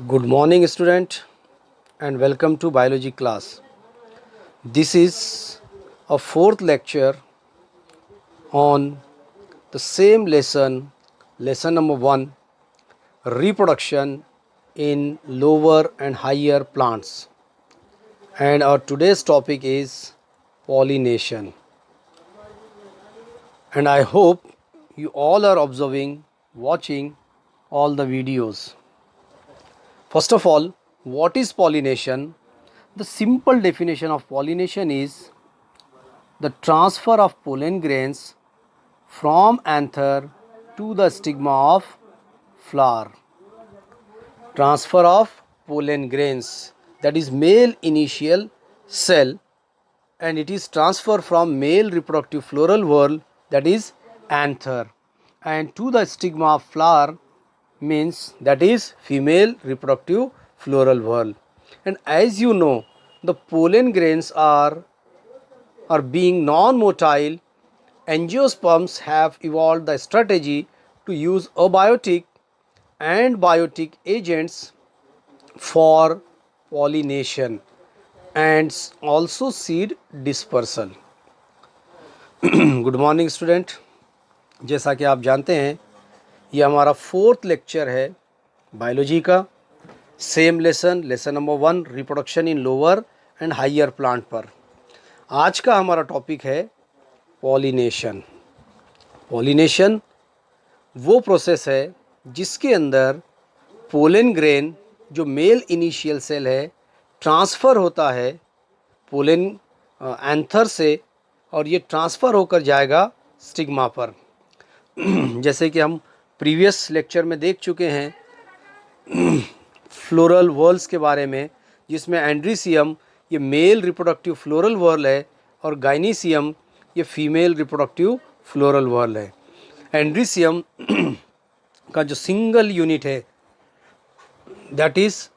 Good morning, student, and welcome to biology class. This is a fourth lecture on the same lesson number 1, reproduction in lower and higher plants. And our today's topic is pollination. And I hope you all are observing, watching all the videos. First of all, what is pollination? The simple definition of pollination is the transfer of pollen grains from anther to the stigma of flower. Transfer of pollen grains, that is male initial cell, and it is transferred from male reproductive floral whorl, that is anther, and to the stigma of flower, means that is female reproductive floral whorl. And as you know, the pollen grains are being non-motile. Angiosperms have evolved the strategy to use abiotic and biotic agents for pollination and also seed dispersal. Good morning student, जैसा कि आप जानते हैं ये हमारा fourth lecture है biology का, same lesson number 1, reproduction in lower and higher plant पर। आज का हमारा टॉपिक है पॉलिनेशन। पॉलिनेशन वो प्रोसेस है जिसके अंदर पोलन ग्रेन जो मेल इनिशियल सेल है ट्रांसफ़र होता है पोलन एंथर से, और ये ट्रांसफ़र होकर जाएगा स्टिग्मा पर। जैसे कि हम प्रीवियस लेक्चर में देख चुके हैं फ्लोरल वॉल्स के बारे में, जिसमें एंड्रीसियम ये मेल रिप्रोडक्टिव फ्लोरल वॉल है और गाइनीसियम ये फीमेल रिप्रोडक्टिव फ्लोरल वॉल है। एंड्रीसियम का जो सिंगल यूनिट है दैट इज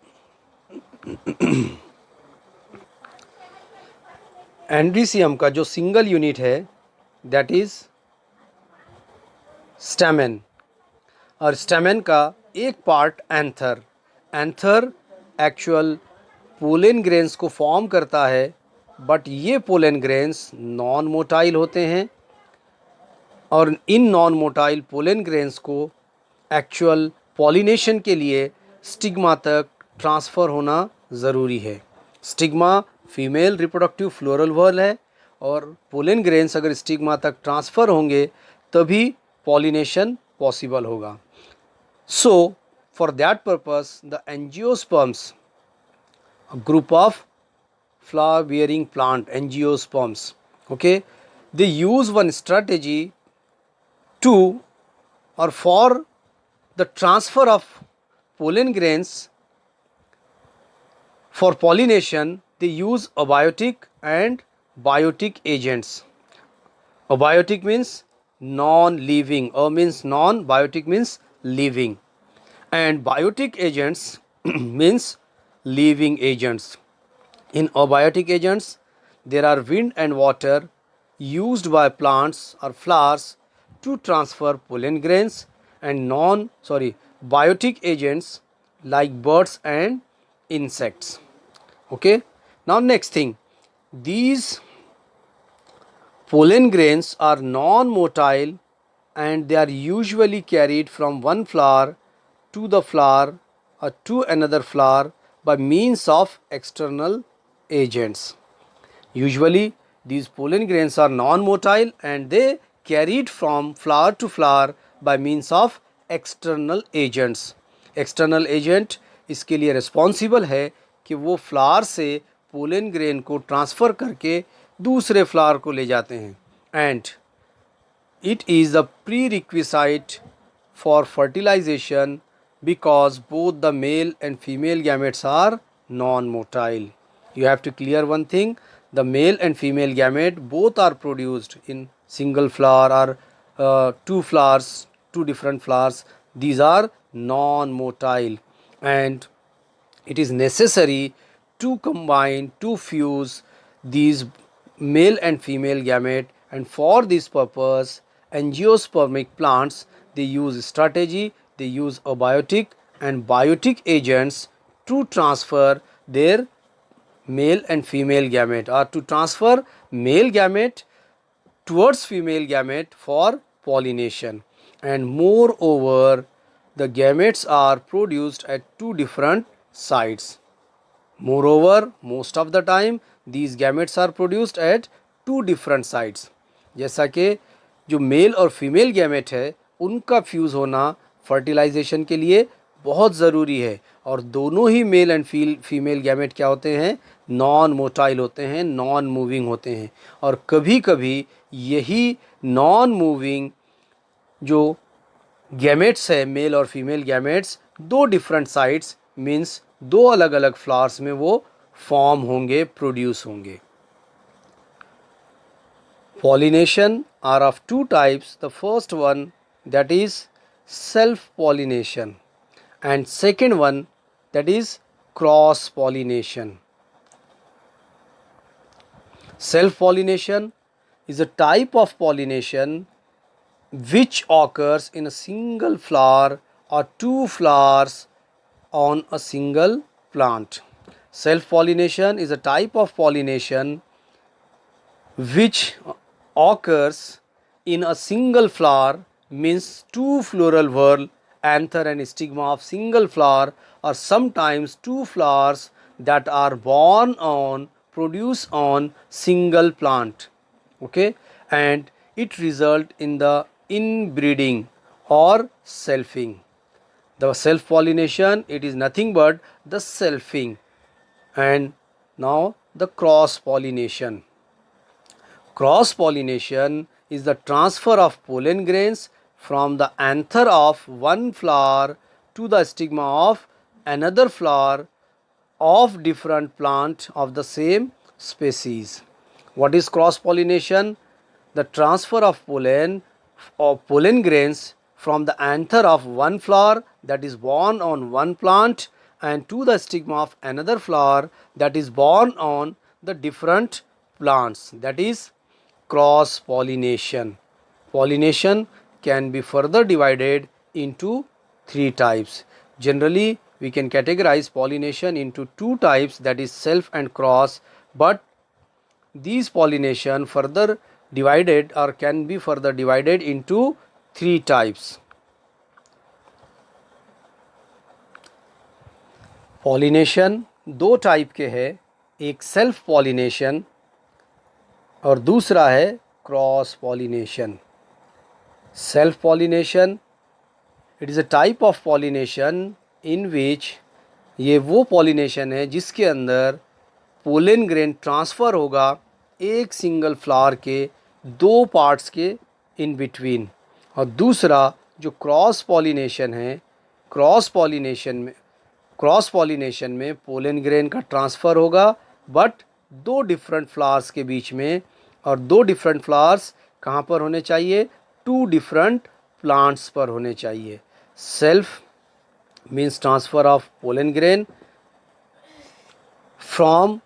एंड्रीसियम का जो सिंगल यूनिट है दैट इज स्टैमेन, और स्टैमेन का एक part anther. Anther actual pollen grains को फॉर्म करता है, बट ये पोलन ग्रेन्स नॉन मोटाइल होते हैं, और in non motile pollen grains को एक्चुअल पॉलिनेशन के लिए स्टिग्मा तक ट्रांसफ़र होना ज़रूरी है। Stigma female reproductive floral whorl है, और पोलन ग्रेन्स अगर स्टिग्मा तक ट्रांसफ़र होंगे तभी पॉलिनेशन पॉसिबल होगा। So for that purpose the angiosperms, a group of flower bearing plant, angiosperms, okay, they use one strategy to or for the transfer of pollen grains for pollination. They use abiotic and biotic agents. Abiotic means non-living, means non-biotic means living, and biotic agents means living agents. In abiotic agents, there are wind and water used by plants or flowers to transfer pollen grains, and biotic agents like birds and insects. Okay, now next thing, these pollen grains are non-motile and they are usually carried from one flower to the flower or to another flower by means of external agents. Usually these pollen grains are non-motile and they carried from flower to flower by means of external agents. External agent इसके लिए responsible है कि वो flower से pollen grain को transfer करके दूसरे flower को ले जाते हैं, and it is a prerequisite for fertilization because both the male and female gametes are non-motile. You have to clear one thing, the male and female gamete both are produced in single flower or two flowers, two different flowers. These are non-motile, and it is necessary to combine, to fuse these male and female gamete, and for this purpose angiospermic plants they use strategy, they use abiotic and biotic agents to transfer their male and female gamete, or to transfer male gamete towards female gamete for pollination. And moreover, the gametes are produced at two different sites. Moreover, most of the time these gametes are produced at two different sites. जैसा कि जो mail और female gamete है उनका fuse होना fertilisation के लिए बहुत ज़रूरी है, और दोनों ही मेल एंड फीमेल गैमेट क्या होते हैं, नॉन मोटाइल होते हैं, नॉन मूविंग होते हैं। और कभी कभी यही नॉन मूविंग जो गैमेट्स है, मेल और फीमेल गैमेट्स, दो डिफरेंट साइट्स मीन्स दो अलग अलग फ्लावर्स में वो फॉर्म होंगे, प्रोड्यूस होंगे। Pollination are of two types. The first one, that is self pollination, and second one, that is cross pollination. Self pollination is a type of pollination which occurs in a single flower or two flowers on a single plant. Self pollination is a type of pollination which occurs in a single flower, means two floral whorl, anther and stigma of single flower, or sometimes two flowers that are born on, produce on single plant. Okay, and it result in the inbreeding or selfing. The self pollination, it is nothing but the selfing. And now the cross pollination. Cross pollination is the transfer of pollen grains from the anther of one flower to the stigma of another flower of different plant of the same species. What is cross pollination? The transfer of pollen grains from the anther of one flower that is born on one plant and to the stigma of another flower that is born on the different plants, that is cross pollination. Pollination can be further divided into three types. Generally, we can categorize pollination into two types, that is self and cross, but these pollination further divided or can be further divided into three types. Pollination दो type के हैं, एक self pollination और दूसरा है cross pollination. Self pollination, it is a type of pollination in which, ये वो pollination है जिसके अंदर पोलन ग्रेन ट्रांसफ़र होगा एक सिंगल फ्लावर के दो पार्ट्स के इन बिटवीन. और दूसरा जो क्रॉस पॉलिनेशन है, क्रॉस पॉलिनेशन में पोलन ग्रेन का ट्रांसफ़र होगा बट दो डिफरेंट फ्लावर्स के बीच में, और दो डिफरेंट फ्लावर्स कहाँ पर होने चाहिए, टू डिफरेंट प्लांट्स पर होने चाहिए. Self means transfer of pollen grain from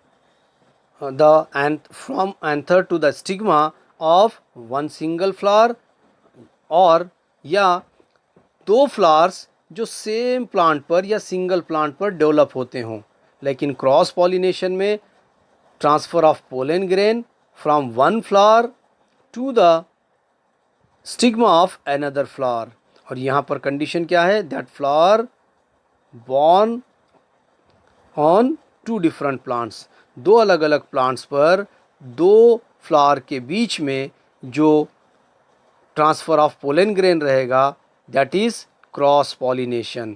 from anther to the stigma of one single flower, और या दो फ्लावर्स जो सेम प्लांट पर या सिंगल प्लांट पर डेवलप होते हों. लेकिन क्रॉस पॉलिनेशन में transfer of pollen grain from one flower to the stigma of another flower. और यहाँ पर कंडीशन क्या है, that flower born on two different plants, दो अलग अलग प्लांट्स पर दो फ्लावर के बीच में जो ट्रांसफ़र ऑफ पोलन ग्रेन रहेगा, that is cross pollination.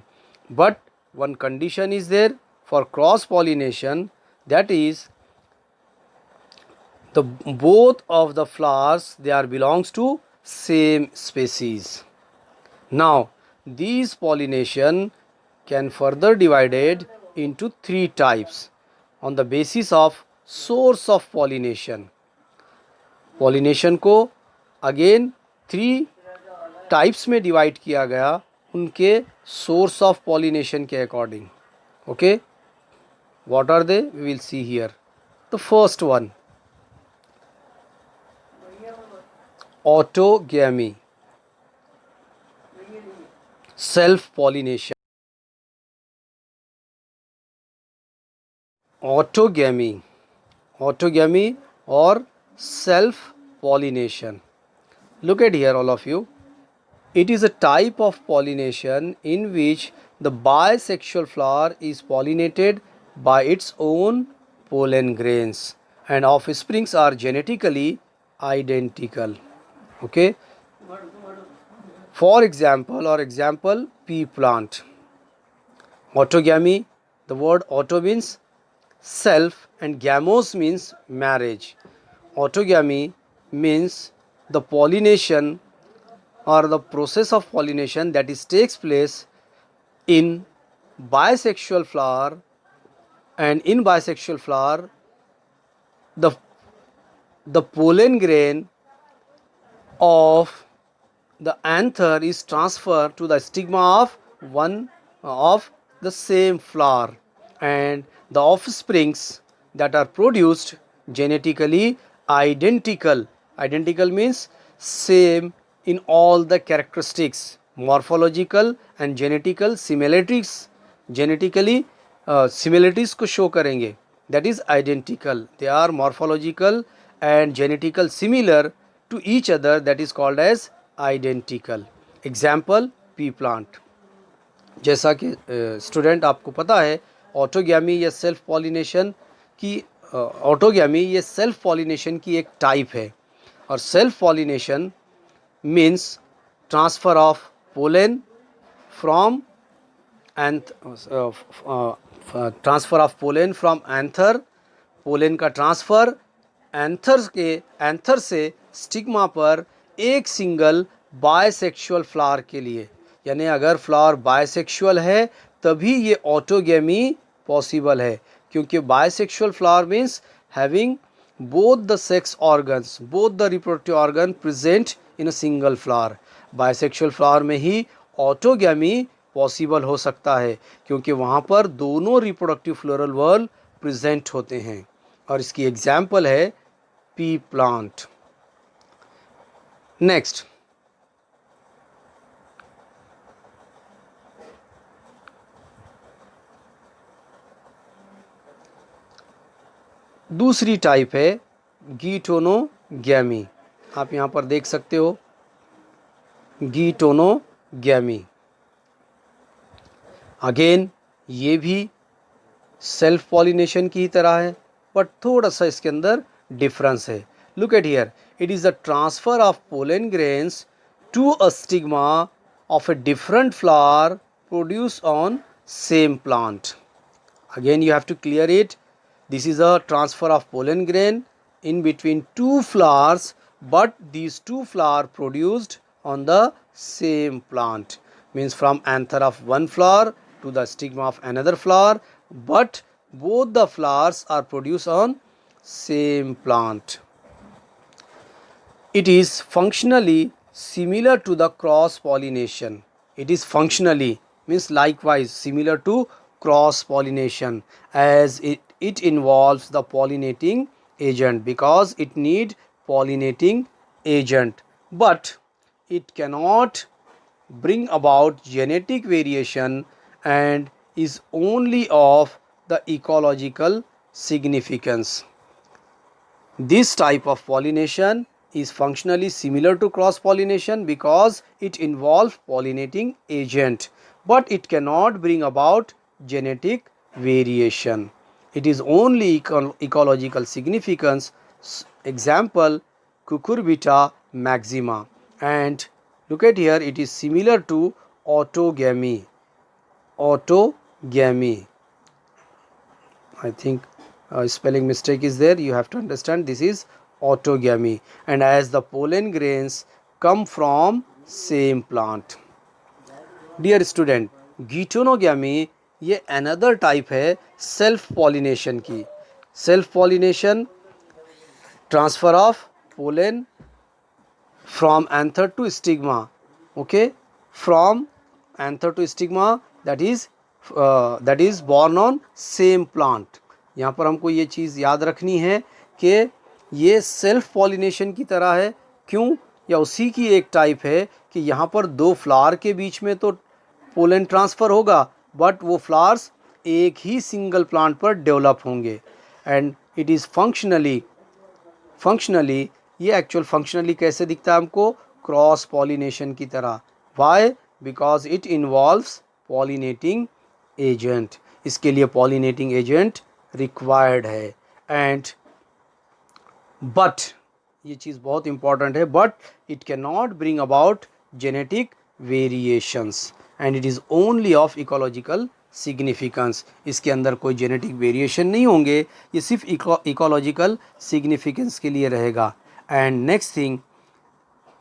But one condition is there for cross pollination, that is the both of the flowers, they are belongs to same species. Now these pollination can further divided into three types on the basis of source of pollination. Pollination को again three types में divide किया गया उनके source of pollination के according. Okay, what are they? We will see here. The first one, autogamy, self pollination. Autogamy, autogamy or self pollination. Look at here, all of you. It is a type of pollination in which the bisexual flower is pollinated by its own pollen grains and offsprings are genetically identical. Okay. For example, pea plant. Autogamy, the word auto means self and gamos means marriage. Autogamy means the pollination or the process of pollination that is takes place in bisexual flower, and in bisexual flower the pollen grain of the anther is transferred to the stigma of one of the same flower, and the offsprings that are produced genetically identical. Identical means same in all the characteristics, morphological and genetical similarities. Genetically similarities को show करेंगे, that is identical. They are morphological and genetical similar to each other, that is called as identical. Example, pea plant. जैसा कि student आपको पता है autogamy या self pollination की autogamy ये सेल्फ पॉलिनेशन की एक टाइप है, और self pollination means transfer of pollen from transfer of pollen from anther, pollen का ट्रांसफ़र एंथर से स्टिग्मा पर एक सिंगल बायसेक्सुअल फ्लावर के लिए, यानी अगर फ्लावर बायसेक्सुअल है तभी ये ऑटोगैमी पॉसिबल है, क्योंकि bisexual flower means having both the sex organs, both the reproductive organ present in a single flower. Bisexual flower में ही ऑटोगैमी पॉसिबल हो सकता है, क्योंकि वहाँ पर दोनों रिप्रोडक्टिव फ्लोरल वॉल प्रेजेंट होते हैं. और इसकी एग्जाम्पल है पी प्लांट. नेक्स्ट, दूसरी टाइप है गीटोनोगैमी. आप यहाँ पर देख सकते हो गीटोनोगैमी. अगेन ये भी सेल्फ पॉलिनेशन की तरह है, बट थोड़ा सा इसके अंदर डिफरेंस है. Look at here, it is the transfer of pollen grains to a stigma of a different flower produce on same plant. Again you have to clear it. This is a transfer of pollen grain in between two flowers, but these two flowers produced on the same plant, means from anther of one flower to the stigma of another flower, but both the flowers are produced on same plant. It is functionally similar to the cross pollination. It is functionally means likewise similar to cross pollination, as it involves the pollinating agent, because it need pollinating agent, but it cannot bring about genetic variation and is only of the ecological significance. This type of pollination is functionally similar to cross pollination because it involves pollinating agent, but it cannot bring about genetic variation. It is only ecological significance. Example, Cucurbita maxima. And look at here, it is similar to autogamy. Autogamy. I think spelling mistake is there. You have to understand this is autogamy. And as the pollen grains come from same plant. Dear student, geitonogamy ये another type है self pollination की. Self pollination, transfer of pollen from anther to stigma. Okay, from anther to stigma, that is born on same plant. यहाँ पर हमको ये चीज़ याद रखनी है कि ये सेल्फ पॉलिनेशन की तरह है. क्यों? या उसी की एक टाइप है कि यहाँ पर दो फ्लावर के बीच में तो पोलन ट्रांसफ़र होगा, बट वो फ्लावर्स एक ही सिंगल प्लांट पर डेवलप होंगे। एंड इट इज़ फंक्शनली ये एक्चुअल फंक्शनली कैसे दिखता है हमको, क्रॉस पॉलिनेशन की तरह। Why? Because it involves pollinating agent, इसके लिए पॉलिनेटिंग एजेंट रिक्वायर्ड है। एंड बट ये चीज़ बहुत इंपॉर्टेंट है, but it can not bring about genetic variations and it is only of ecological significance. इसके अंदर कोई जेनेटिक वेरिएशन नहीं होंगे, ये सिर्फ इकोलॉजिकल सिग्निफिकेंस के लिए रहेगा। And next thing,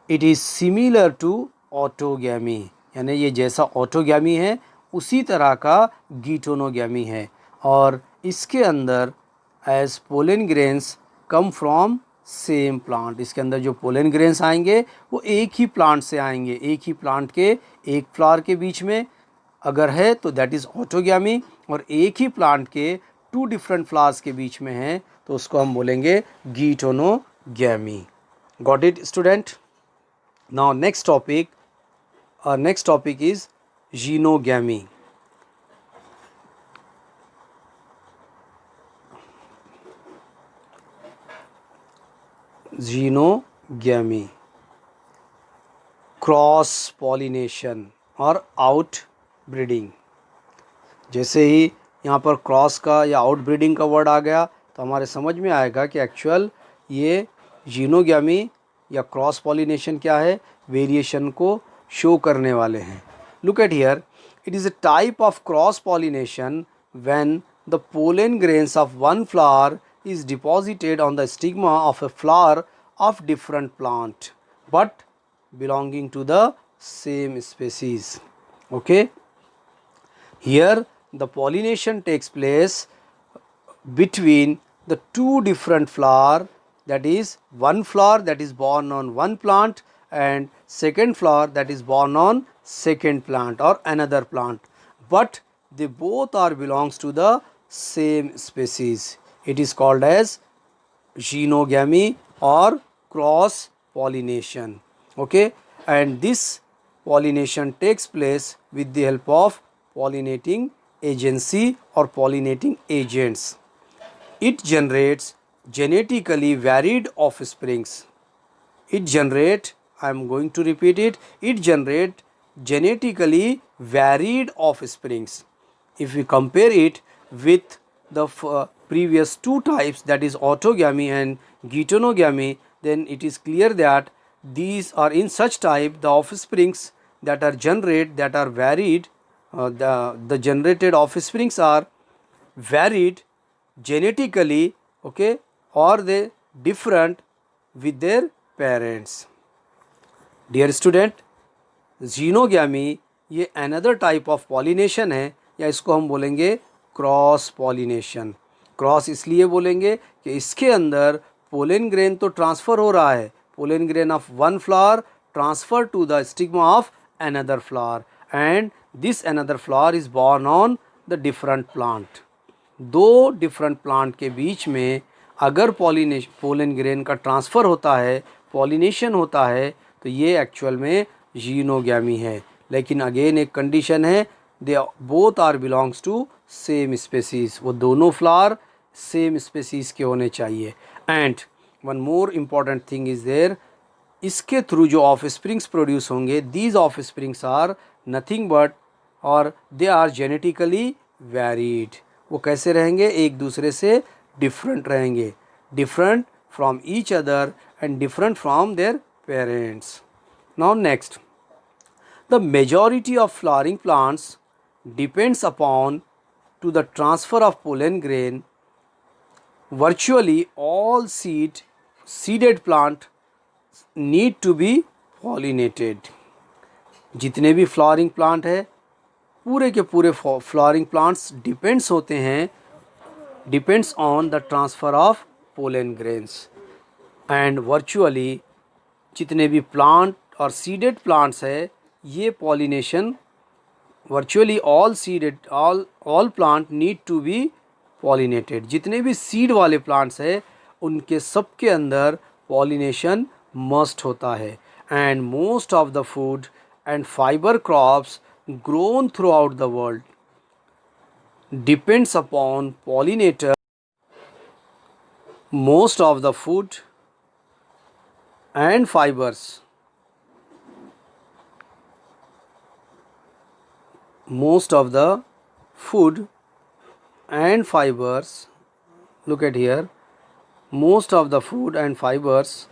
it is similar to autogamy, यानी ये जैसा ऑटोगैमी है उसी तरह का गीटोनोगैमी है। और इसके अंदर as pollen grains come from same plant, इसके अंदर जो पोलन ग्रेन्स आएंगे वो एक ही प्लांट से आएंगे, एक ही प्लांट के एक फ्लावर के बीच में अगर है तो दैट इज़ ऑटोगैमी, और एक ही प्लांट के टू डिफरेंट फ्लावर्स के बीच में है तो उसको हम बोलेंगे geitonogamy. Got it student? Now next topic is xenogamy. Xenogamy, cross pollination और आउट ब्रीडिंग। जैसे ही यहाँ पर क्रॉस का या आउट ब्रीडिंग का वर्ड आ गया तो हमारे समझ में आएगा कि एक्चुअल ये जीनोगैमी या क्रॉस पॉलिनेशन क्या है, वेरिएशन को शो करने वाले हैं। Look at here, it is a type of cross pollination when the pollen grains of one flower is deposited on the stigma of a flower of different plant but belonging to the same species. Okay, here the pollination takes place between the two different flower, that is one flower that is born on one plant and second flower that is born on second plant or another plant, but they both are belongs to the same species. It is called as xenogamy or cross pollination. Okay, and this pollination takes place with the help of pollinating agency or pollinating agents. It generates genetically varied offsprings. I am going to repeat it, it generates genetically varied offsprings. If we compare it with the previous two types, that is autogamy and geitonogamy, then it is clear that these are in such type the offsprings that are varied, the generated offsprings are varied genetically, okay, or they different with their parents. Dear student, xenogamy ये another type of pollination है, या इसको हम बोलेंगे cross pollination. Cross इसलिए बोलेंगे कि इसके अंदर पोलन ग्रेन तो ट्रांसफ़र हो रहा है, pollen grain of one flower transfer to the stigma of another flower and this another flower is born on the different plant. दो डिफरेंट प्लांट के बीच में अगर पोलन ग्रेन का ट्रांसफ़र होता है, पॉलिनेशन होता है, तो ये एक्चुअल में जीनोगैमी है। लेकिन अगेन एक कंडीशन है, they both are belongs to same species, वो दोनों फ्लावर सेम स्पेसीज़ के होने चाहिए। And one more important thing is there, इसके थ्रू जो ऑफ स्प्रिंग्स प्रोड्यूस होंगे, these offsprings are nothing but और दे आर जेनेटिकली वेरीड। वो कैसे रहेंगे, एक दूसरे से डिफरेंट रहेंगे, different from each other and different from their parents. Now next, the majority of flowering plants depends upon to the transfer of pollen grain. Virtually all seeded plant need to be pollinated. जितने भी flowering plant है, पूरे के पूरे flowering plants depends on the transfer of pollen grains. And virtually जितने भी plant और seeded plants है, ये pollination virtually all plant need to be pollinated. जितने भी सीड वाले प्लांट्स है उनके सब के अंदर पॉलिनेशन मस्ट होता है। And most of the food and fibre crops grown through out the world depends upon pollinator. Most of the food and fibers, most of the food and fibers, look at here, most of the food and fibers,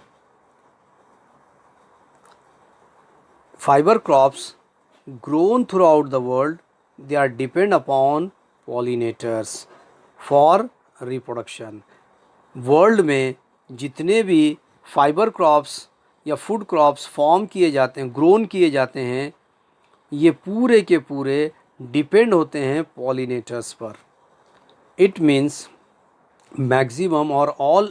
fiber crops grown throughout the world, they are depend upon pollinators for reproduction. World में जितने भी fibre crops या food crops form किए जाते हैं, grown किए जाते हैं, ये पूरे के पूरे डिपेंड होते हैं पॉलिनेटर्स पर. It means maximum or all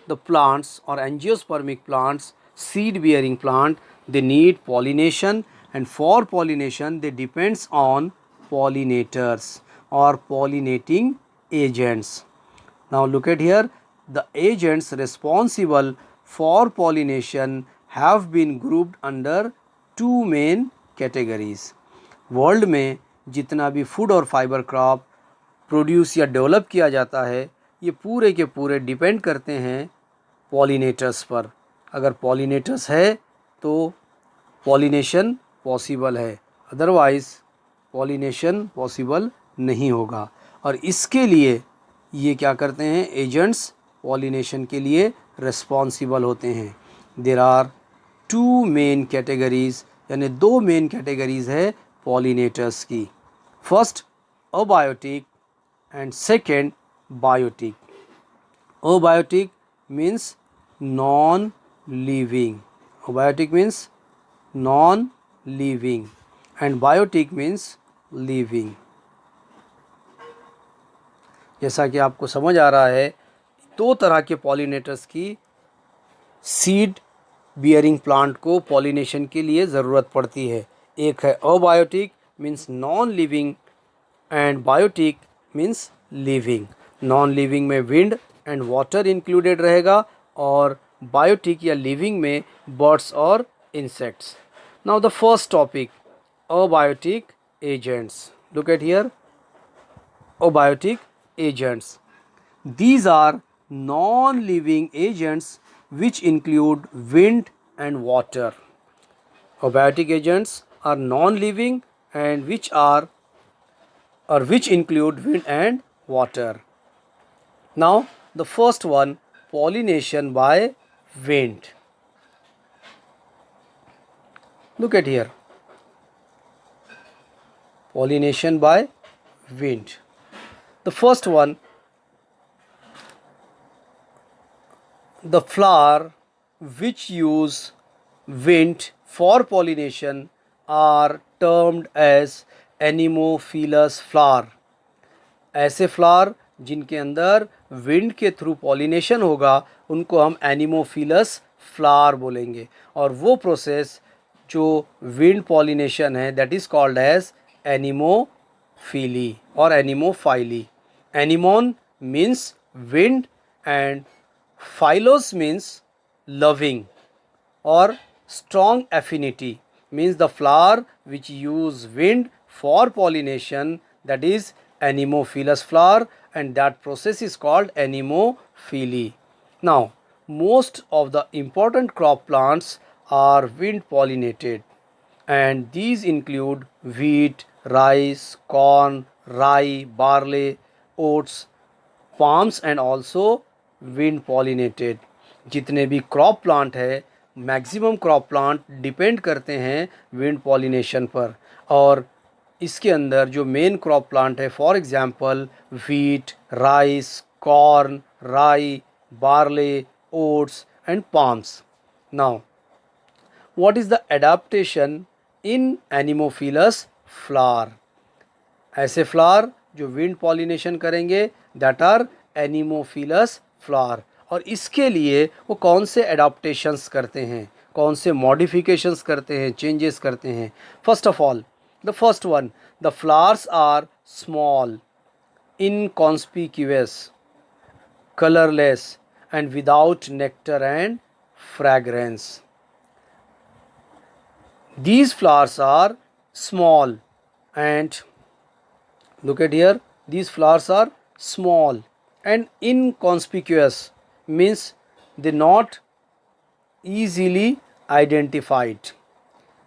the plants or angiospermic plants, seed bearing plant, they need pollination, and for pollination they depends on pollinators or pollinating agents. Now look at here, the agents responsible for pollination have been grouped under two main categories. World में जितना भी food और fibre crop produce या develop किया जाता है, ये पूरे के पूरे डिपेंड करते हैं पॉलिनेटर्स पर. अगर पॉलिनेटर्स है तो पॉलिनेशन पॉसिबल है, अदरवाइज़ पॉलिनेशन पॉसिबल नहीं होगा. और इसके लिए ये क्या करते हैं, एजेंट्स पॉलिनेशन के लिए रिस्पॉन्सिबल होते हैं. There are two main categories, यानी दो मेन कैटेगरीज है पॉलिनेटर्स की. First abiotic and second biotic. Abiotic means non-living. Abiotic means non-living and biotic means living. जैसा कि आपको समझ आ रहा है, दो तरह के पॉलिनेटर्स की सीड बियरिंग प्लांट को पॉलिनेशन के लिए ज़रूरत पड़ती है. एक है abiotic means non living and biotic means living. Non living में विंड एंड वाटर इंक्लूडेड रहेगा और बायोटिक या लिविंग में बर्ड्स और insects. Now the first topic, abiotic agents. Look at here, abiotic agents. These are non-living agents which include wind and water. Abiotic agents are non-living and which include wind and water. Now the first one, pollination by wind. Look at here, pollination by wind. The first one, the flower which use wind for pollination are termed as anemophilous flower. ऐसे flower जिनके अंदर wind के through pollination होगा उनको हम anemophilous flower बोलेंगे. और वो प्रोसेस जो विंड पॉलिनेशन है that is called as anemophily और anemophily. Anemone means wind and philos means loving or strong affinity, means the flower which use wind for pollination, that is anemophilous flower, and that process is called anemophily. Now most of the important crop plants are wind pollinated and these include wheat, rice, corn, rye, barley, oats, palms and also wind pollinated. जितने भी crop plant है, maximum crop plant depend करते हैं wind pollination पर. और इसके अंदर जो मेन क्रॉप प्लांट है, for example wheat, rice, corn, rye, barley, oats and palms. Now what is the adaptation in anemophilous flower? ऐसे फ्लावर जो विंड पॉलिनेशन करेंगे दैट आर एनिमोफिलस फ्लावर. और इसके लिए वो कौन से एडाप्टेशंस करते हैं, कौन से मॉडिफिकेशंस करते हैं, चेंजेस करते हैं. First of all, the first one, the flowers are small, inconspicuous, colourless and without nectar and fragrance. These flowers are small and look at here, These flowers are small and inconspicuous, means they not easily identified,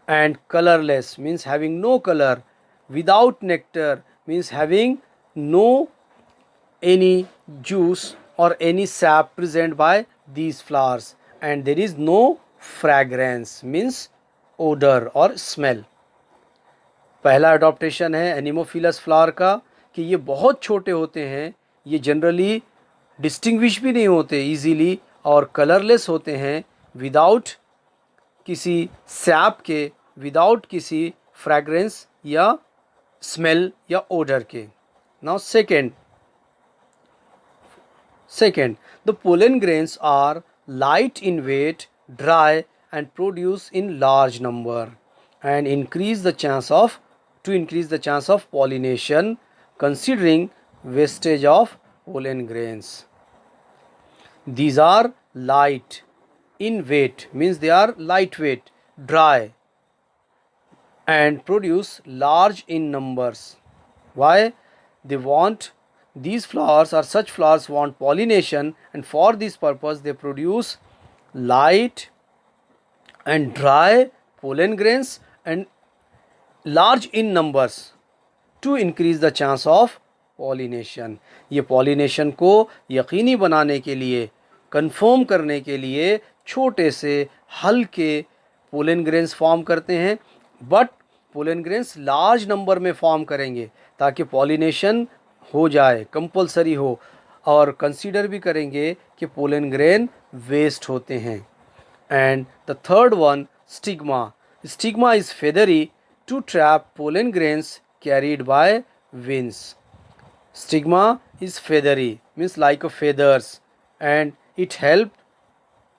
and colorless means having no color, without nectar means having no any juice or any sap present by these flowers, and there is no fragrance means odor or smell. पहला adaptation है anemophilous flower का कि ये बहुत छोटे होते हैं, ये जनरली डिस्टिंग्विश भी नहीं होते इजीली और कलरलेस होते हैं, विदाउट किसी सैप के, विदाउट किसी फ्रैग्रेंस या स्मेल या ओडर के. Now second, the pollen grains are light in weight, dry and produce in large number and increase the chance of pollination considering wastage of pollen grains. These are light in weight, means they are lightweight, dry and produce large in numbers. Why? These flowers or such flowers want pollination, and for this purpose they produce light and dry pollen grains and large in numbers to increase the chance of pollination. ये pollination को यकीनी बनाने के लिए, confirm करने के लिए छोटे से हल्के पोलन ग्रेन्स फॉर्म करते हैं, but pollen grains large number में फॉर्म करेंगे ताकि पॉलिनेशन हो जाए, कंपलसरी हो, और कंसीडर भी करेंगे कि पोलन ग्रेन वेस्ट होते हैं. And the third one, stigma is feathery to trap pollen grains carried by winds. Stigma is feathery, means like a feathers, and it help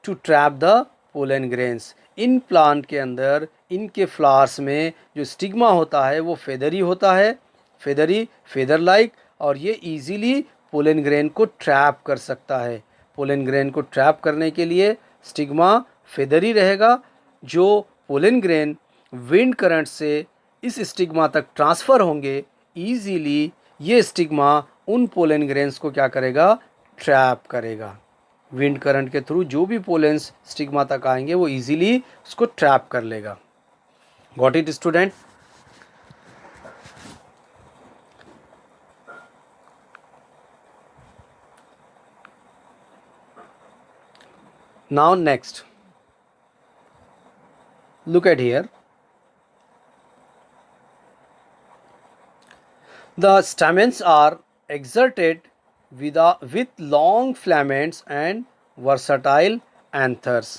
to trap the pollen grains. In plant के अंदर, इनके flowers में जो stigma होता है वो feathery होता है, फेदर लाइक, और ये इजीली पोलन ग्रेन को ट्रैप कर सकता है. पोलन ग्रेन को ट्रैप करने के लिए स्टिग्मा फेदरी रहेगा. जो पोलन ग्रेन विंड करंट से इस स्टिग्मा तक ट्रांसफ़र होंगे, ईजीली ये स्टिग्मा उन पोलन ग्रेन्स को क्या करेगा, ट्रैप करेगा. विंड करंट के थ्रू जो भी पोलेंस स्टिग्मा तक आएंगे वो ईजीली उसको ट्रैप कर लेगा. Got it student? Now next, look at here. The stamens are exerted with long filaments and versatile anthers.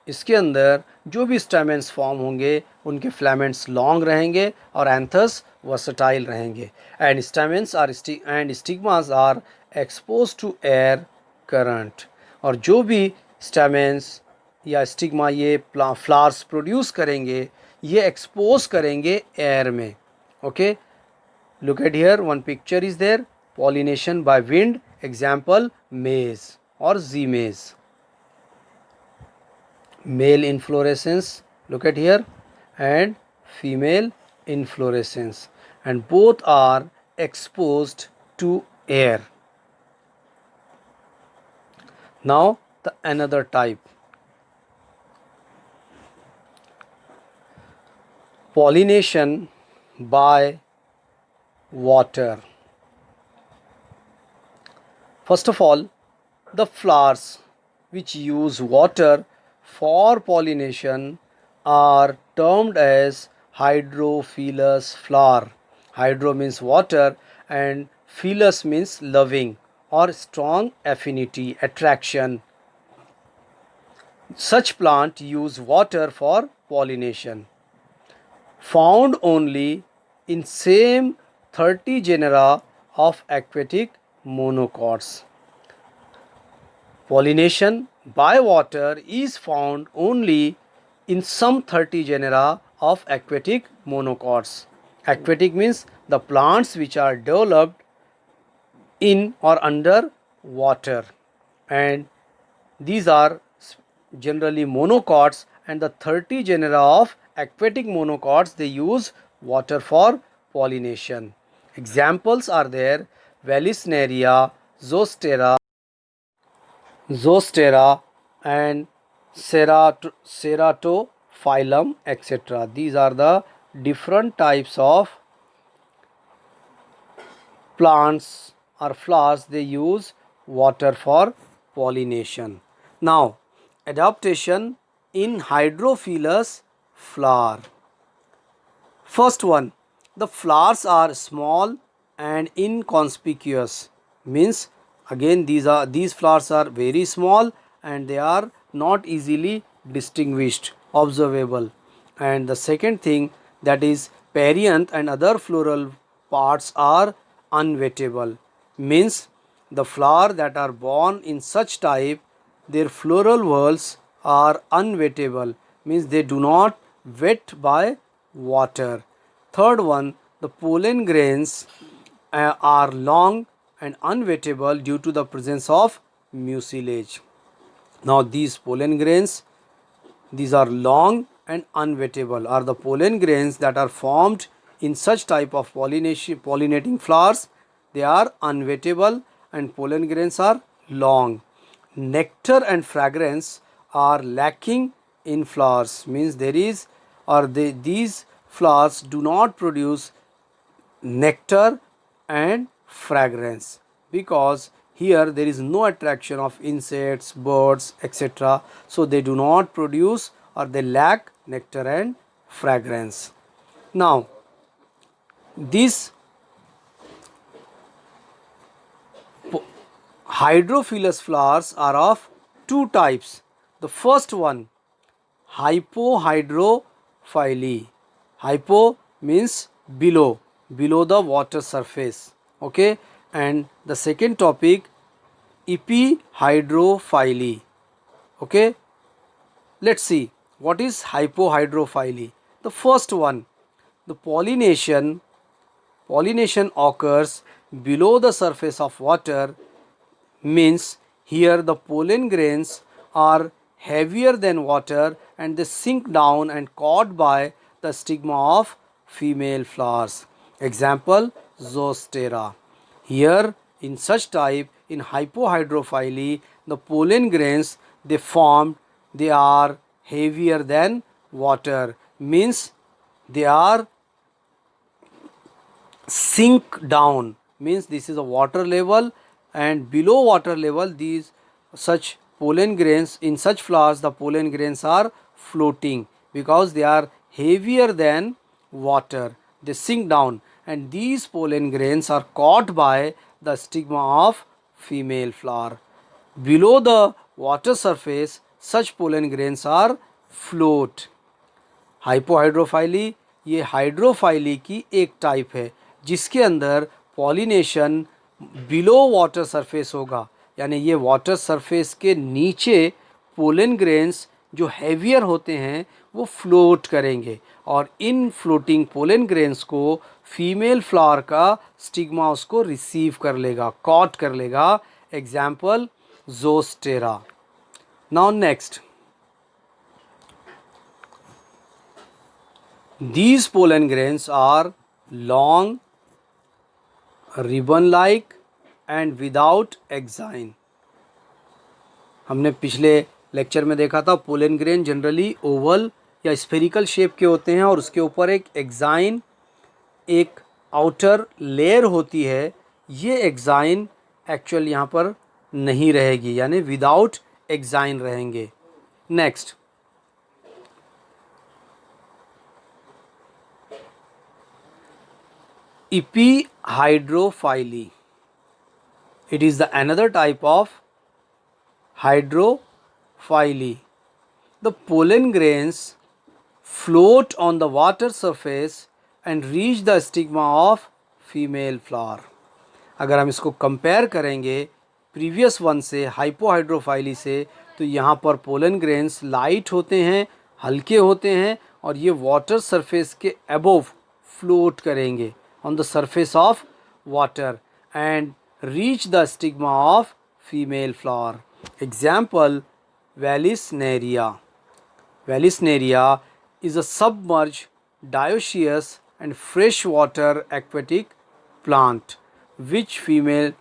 इसके अंदर जो भी स्टैमेंस फॉर्म होंगे उनके फिलामेंट्स लॉन्ग रहेंगे और एंथर्स वर्सटाइल रहेंगे. And stamens are and stigmas are expose to air current. और जो भी स्टैमेंस या स्टिग्मा ये फ्लावर्स प्रोड्यूस करेंगे, ये एक्सपोज करेंगे एयर में. Okay, look at here, one picture is there, pollination by wind, example maize or zea maize. Male inflorescence, look at here, and female inflorescence, and both are exposed to air. Now the another type, pollination by water. First of all, the flowers which use water for pollination are termed as hydrophilous flower. Hydro means water and philous means loving or strong affinity, attraction. Such plant use water for pollination. Found only in same 30 genera of aquatic monocots. Pollination by water is found only in some 30 genera of aquatic monocots. Aquatic means the plants which are developed in or under water, and these are generally monocots, and the 30 genera of aquatic monocots, they use water for pollination. Examples are there: Vallisneria, Zostera and Ceratophyllum, etc. These are the different types of plants or flowers. They use water for pollination. Now, adaptation in hydrophilous flower. First one, the flowers are small and inconspicuous. Means again these flowers are very small and they are not easily distinguished, observable. And the second thing, that is perianth and other floral parts are unvetable. Means the flower that are born in such type, their floral whorls are unwettable, means they do not wet by water. Third one, the pollen grains are long and unwettable due to the presence of mucilage. Now these pollen grains, these are long and unwettable, are the pollen grains that are formed in such type of pollinating flowers. They are unwettable and pollen grains are long. Nectar and fragrance are lacking in flowers, means there is these flowers do not produce nectar and fragrance, because here there is no attraction of insects, birds, etc. So they do not produce, or they lack nectar and fragrance. Now these hydrophilous flowers are of two types. The first one, hypohydrophily. Hypo means below the water surface. Okay, and the second topic, epihydrophily. Okay, let's see what is hypohydrophily. The first one, the pollination occurs below the surface of water. Means here the pollen grains are heavier than water and they sink down and caught by the stigma of female flowers. Example, Zostera. Here in such type, in hypohydrophily, the pollen grains they are heavier than water, means they are sink down, means this is a water level, and below water level these such pollen grains, in such flowers the pollen grains are floating because they are heavier than water, they sink down, and these pollen grains are caught by the stigma of female flower. Below the water surface such pollen grains are float. हाइपोहाइड्रोफाइली, ये हाइड्रोफाइली की एक type है जिसके अंदर pollination below water surface होगा, यानी ये water surface के नीचे पोलन ग्रेन्स जो हैवियर होते हैं वो फ्लोट करेंगे और इन फ्लोटिंग पोलन ग्रेन्स को फीमेल फ्लावर का स्टिग्मा उसको रिसीव कर लेगा, कॉट कर लेगा. Example Zostera. Now next, these pollen grains are long, ribbon like and without exine. हमने पिछले लेक्चर में देखा था पोलन ग्रेन जनरली ओवल या स्फेरिकल शेप के होते हैं और उसके ऊपर एक एक्साइन, एक आउटर लेयर होती है. ये एक्साइन एक्चुअल यहाँ पर नहीं रहेगी, यानी विदाउट एक्साइन रहेंगे. Next, epihydrophily. It is the another type of hydrophily. The pollen grains float on the water surface and reach the stigma of female flower. अगर हम इसको कंपेयर करेंगे प्रीवियस वन से, हाइपोहाइड्रोफाइली से, तो यहाँ पर पोलन ग्रेन्स लाइट होते हैं, हल्के होते हैं और ये वाटर सरफेस के अबोव फ्लोट करेंगे on the surface of water and reach the stigma of female flower. Example, Vallisneria. Vallisneria is a submerged, dioecious and freshwater aquatic plant which female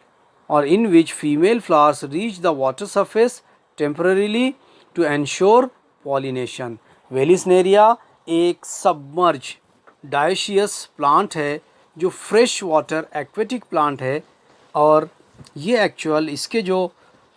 or in which female flowers reach the water surface temporarily to ensure pollination. Vallisneria एक submerge dioecious plant है जो fresh water aquatic plant है, और ये actual इसके जो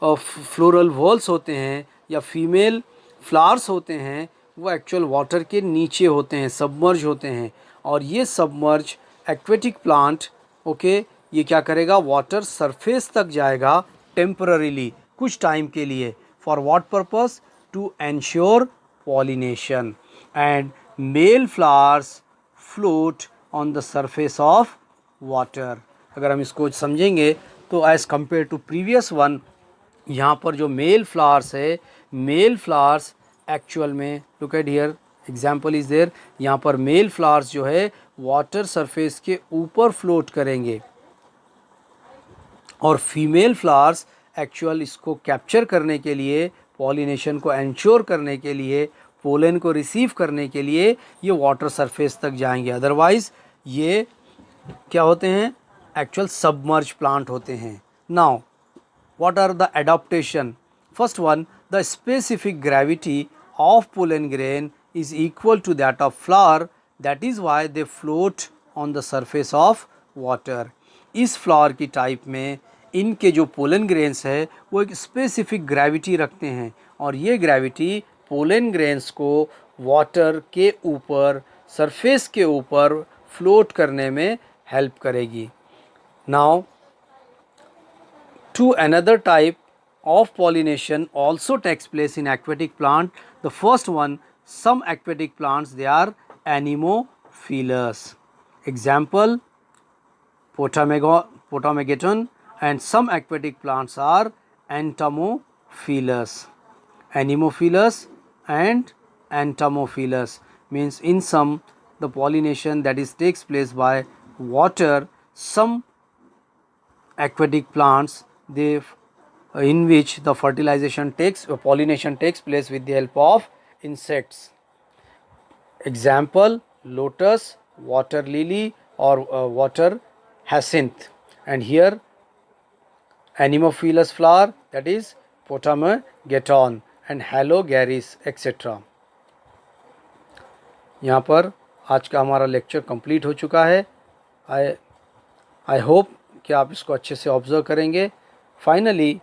floral walls होते हैं या फीमेल फ्लावर्स होते हैं वो एक्चुअल वाटर के नीचे होते हैं, सबमर्ज होते हैं। और ये सबमर्ज एक्वेटिक प्लांट ओके ये क्या करेगा, वाटर सरफेस तक जाएगा टेम्पररीली, कुछ टाइम के लिए। For what purpose? To ensure pollination and male flowers float on the surface of water. अगर हम इसको समझेंगे तो as compare to previous one, यहाँ पर जो मेल फ्लावर्स है, मेल फ्लावर्स एक्चुअल में look at here example is there, यहाँ पर मेल फ्लावर्स जो है वाटर सरफेस के ऊपर फ्लोट करेंगे, और फीमेल फ्लावर्स एक्चुअल इसको कैप्चर करने के लिए, पॉलिनेशन को एंश्योर करने के लिए, पोलन को रिसीव करने के लिए ये वाटर सरफेस तक जाएंगे। अदरवाइज़ ये क्या होते हैं, एक्चुअल सबमर्ज प्लांट होते हैं। Now what are the adaptation? First one, the specific gravity of pollen grain is equal to that of flower, that is why they float on the surface of water. इस flower की type में इनके जो pollen grains है वो एक specific gravity रखते हैं, और ये ग्रेविटी पोलन ग्रेन्स को वाटर के ऊपर, सरफेस के ऊपर फ्लोट करने में हेल्प करेगी। Now to another type of pollination also takes place in aquatic plant. The first one, some aquatic plants they are anemophilous. Example, Potamogeton, and some aquatic plants are entomophilous. Anemophilous and entomophilous means in some the pollination that is takes place by water. Some aquatic plants they in which the pollination takes place with the help of insects. Example, lotus, water lily, or water hyacinth, and here anemophilous flower, that is Potamogeton and Halogaris etc. यहाँ पर आज का हमारा lecture complete हो चुका है। I hope कि आप इसको अच्छे से ऑब्ज़र्व करेंगे। फाइनली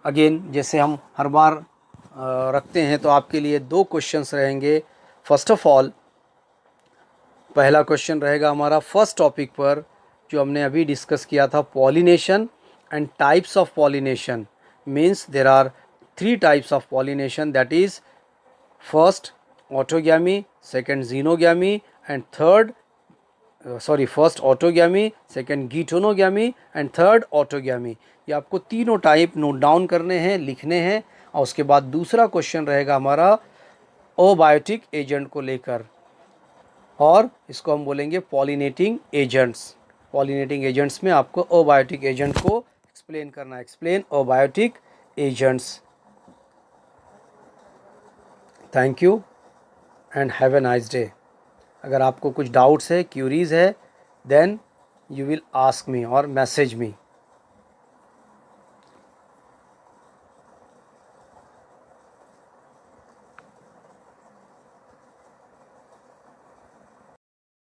अगेन जैसे हम हर बार रखते हैं तो आपके लिए 2 क्वेश्चंस रहेंगे। फर्स्ट ऑफ ऑल पहला क्वेश्चन रहेगा हमारा फर्स्ट टॉपिक पर जो हमने अभी डिस्कस किया था, pollination and types of pollination. Means there are 3 types of pollination, that is first autogamy, second xenogamy and first autogamy, second geitonogamy and third autogamy. ये आपको तीनों टाइप नोट डाउन करने हैं, लिखने हैं। और उसके बाद दूसरा क्वेश्चन रहेगा हमारा ओबायोटिक एजेंट को लेकर, और इसको हम बोलेंगे पॉलिनेटिंग एजेंट्स। पॉलिनेटिंग एजेंट्स में आपको ओबायोटिक एजेंट को एक्सप्लेन करना है। Explain abiotic agents. Thank you and have a nice day. अगर आपको कुछ डाउट्स है, क्यूरीज़ है, then you will ask me और मैसेज मी।